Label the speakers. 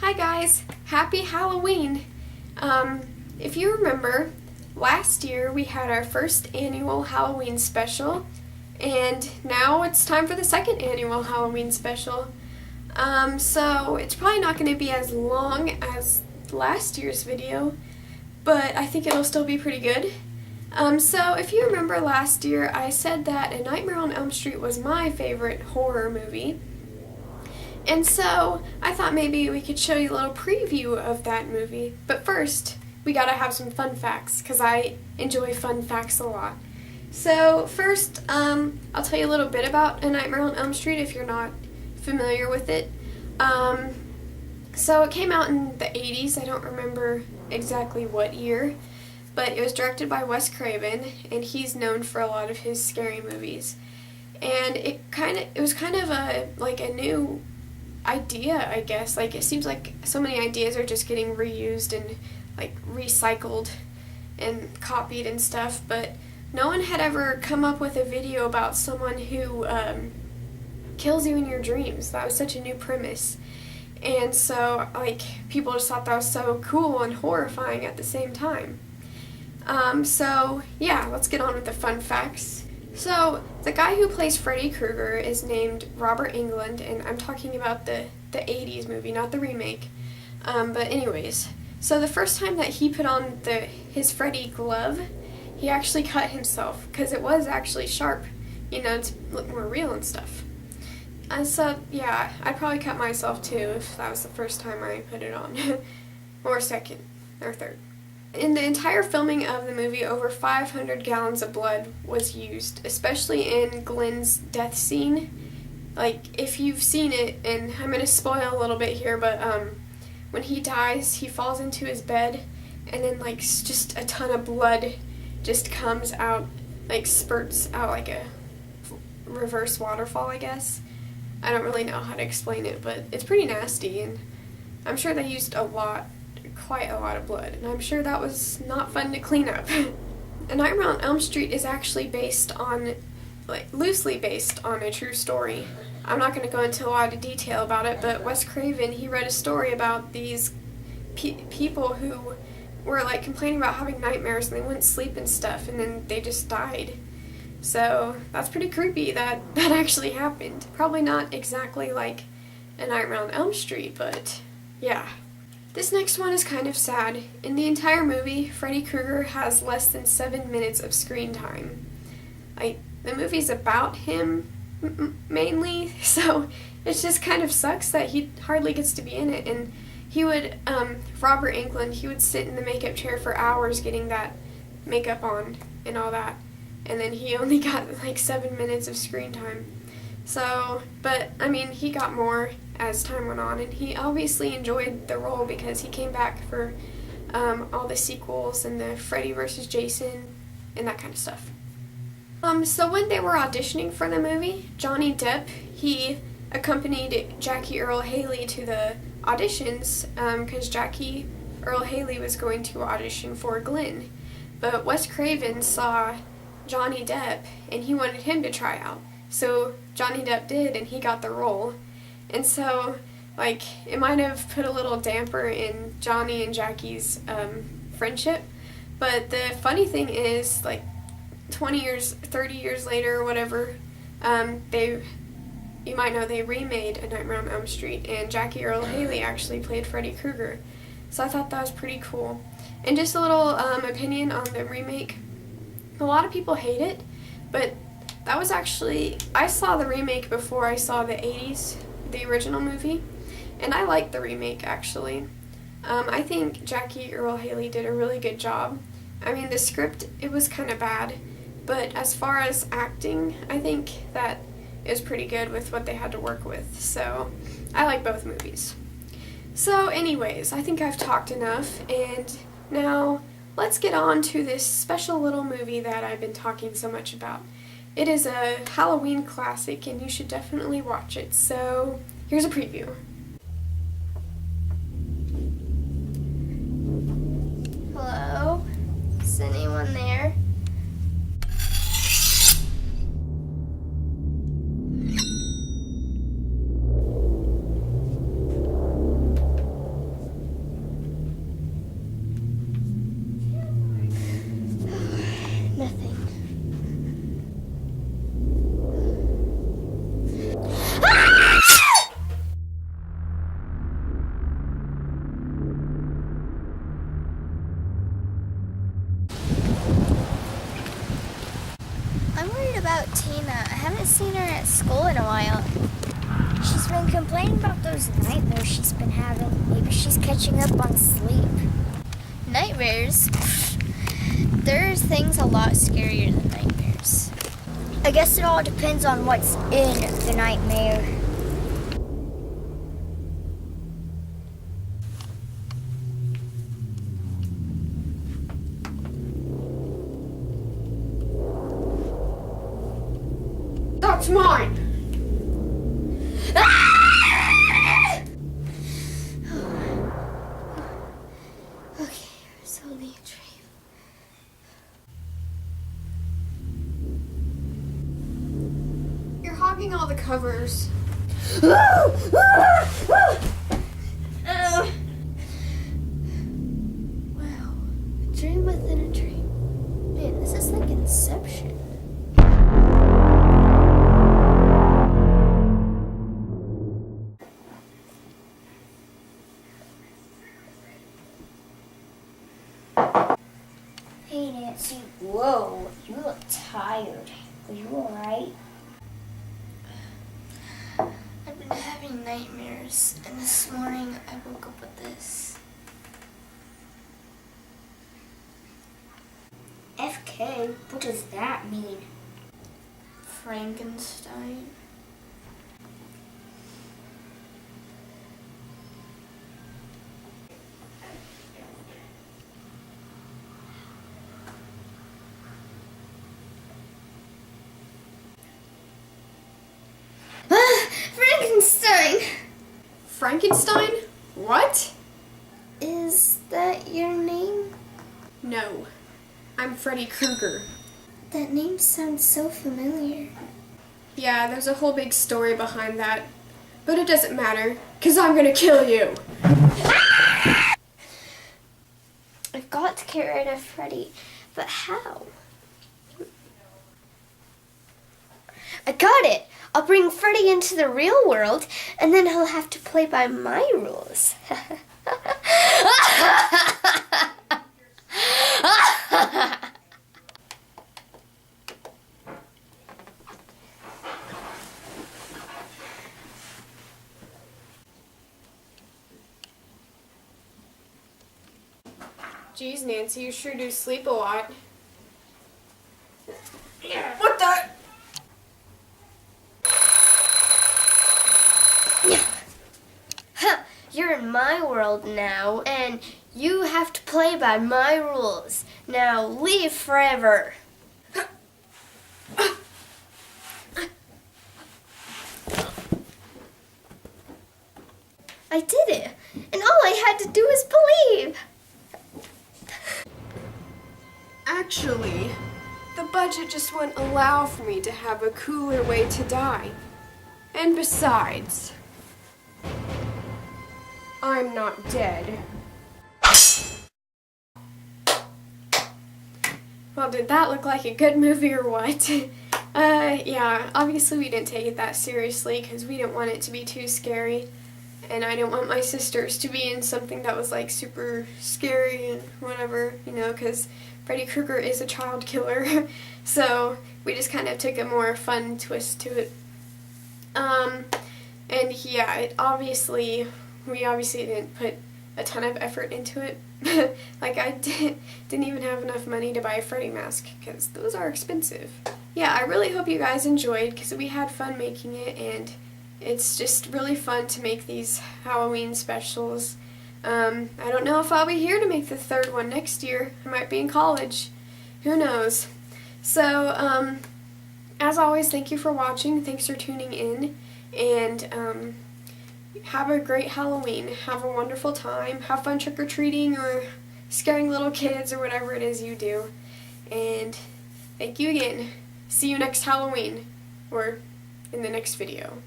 Speaker 1: Hi guys, happy Halloween! If you remember, last year we had our first annual Halloween special, and now it's time for the second annual Halloween special. So it's probably not going to be as long as last year's video, but I think it'll still be pretty good. So if you remember last year, I said that A Nightmare on Elm Street was my favorite horror movie. And so I thought maybe we could show you a little preview of that movie. But first, we gotta have some fun facts, because I enjoy fun facts a lot. So first, I'll tell you a little bit about A Nightmare on Elm Street if you're not familiar with it. So it came out in the 80s, I don't remember exactly what year, but it was directed by Wes Craven, and he's known for a lot of his scary movies. And it was kind of a new idea, I guess. Like, it seems like so many ideas are just getting reused and recycled and copied and stuff, but no one had ever come up with a video about someone who kills you in your dreams. That was such a new premise. And so, people just thought that was so cool and horrifying at the same time. So, yeah, let's get on with the fun facts. So, the guy who plays Freddy Krueger is named Robert Englund, and I'm talking about the 80s movie, not the remake. But anyways, so the first time that he put on his Freddy glove, he actually cut himself, because it was actually sharp, to look more real and stuff. And so, yeah, I'd probably cut myself too if that was the first time I put it on. Or second, or third. In the entire filming of the movie, over 500 gallons of blood was used, especially in Glenn's death scene. If you've seen it, and I'm going to spoil a little bit here, but when he dies, he falls into his bed, and then just a ton of blood just comes out, spurts out like a reverse waterfall, I guess. I don't really know how to explain it, but it's pretty nasty, and I'm sure they used quite a lot of blood, and I'm sure that was not fun to clean up. A Nightmare on Elm Street is actually loosely based on a true story. I'm not going to go into a lot of detail about it, but Wes Craven, he read a story about these people who were complaining about having nightmares and they wouldn't sleep and stuff, and then they just died. So that's pretty creepy that actually happened. Probably not exactly like A Nightmare on Elm Street, but yeah. This next one is kind of sad. In the entire movie, Freddy Krueger has less than 7 minutes of screen time. The movie's about him, mainly, so it just kind of sucks that he hardly gets to be in it. And he would, Robert Englund, he would sit in the makeup chair for hours getting that makeup on and all that. And then he only got 7 minutes of screen time. So, but, he got more as time went on, and he obviously enjoyed the role because he came back for all the sequels and the Freddy vs. Jason and that kind of stuff. So when they were auditioning for the movie, Johnny Depp, he accompanied Jackie Earle Haley to the auditions because Jackie Earle Haley was going to audition for Glenn. But Wes Craven saw Johnny Depp, and he wanted him to try out. So Johnny Depp did, and he got the role. And so, it might have put a little damper in Johnny and Jackie's friendship. But the funny thing is, 20 years, 30 years later or whatever, you might know they remade A Nightmare on Elm Street, and Jackie Earle Haley actually played Freddy Krueger. So I thought that was pretty cool. And just a little opinion on the remake. A lot of people hate it, but that was actually, I saw the remake before I saw the 80s, the original movie, and I liked the remake, actually. I think Jackie Earle Haley did a really good job. The script, it was kind of bad, but as far as acting, I think that it was pretty good with what they had to work with, so I like both movies. So anyways, I think I've talked enough, and now let's get on to this special little movie that I've been talking so much about. It is a Halloween classic, and you should definitely watch it. So, here's a preview.
Speaker 2: Hello? Is anyone there? about Tina? I haven't seen her at school in a while. She's been complaining about those nightmares she's been having. Maybe she's catching up on sleep. Nightmares? There's things a lot scarier than nightmares. I guess it all depends on what's in the nightmare.
Speaker 1: That's mine!
Speaker 2: Okay, it's only a dream.
Speaker 1: You're hogging all the covers.
Speaker 2: Wow, a dream within a dream. Man, this is like Inception. Hey Nancy, whoa, you look tired. Are you alright? I've been having nightmares, and this morning I woke up with this. FK? What does that mean? Frankenstein. Frankenstein!
Speaker 1: Frankenstein? What?
Speaker 2: Is that your name?
Speaker 1: No. I'm Freddy Krueger.
Speaker 2: That name sounds so familiar.
Speaker 1: Yeah, there's a whole big story behind that. But it doesn't matter, 'cause I'm gonna kill you.
Speaker 2: I've got to get rid of Freddy, but how? I got it! I'll bring Freddy into the real world, and then he'll have to play by my rules.
Speaker 1: Geez, Nancy, you sure do sleep a lot. What the?
Speaker 2: You're in my world now, and you have to play by my rules. Now leave forever. I did it, and all I had to do was believe.
Speaker 1: Actually, the budget just wouldn't allow for me to have a cooler way to die. And besides, I'm not dead. Well, did that look like a good movie or what? Yeah, obviously we didn't take it that seriously because we didn't want it to be too scary. And I didn't want my sisters to be in something that was like super scary and whatever, you know, because Freddy Krueger is a child killer. So we just kind of took a more fun twist to it. And yeah, we obviously didn't put a ton of effort into it. Like I didn't even have enough money to buy a Freddy mask because those are expensive. Yeah, I really hope you guys enjoyed because we had fun making it, and it's just really fun to make these Halloween specials. I don't know if I'll be here to make the third one next year. I might be in college. Who knows? So, as always, thank you for watching. Thanks for tuning in. And have a great Halloween. Have a wonderful time. Have fun trick-or-treating or scaring little kids or whatever it is you do. And thank you again. See you next Halloween or in the next video.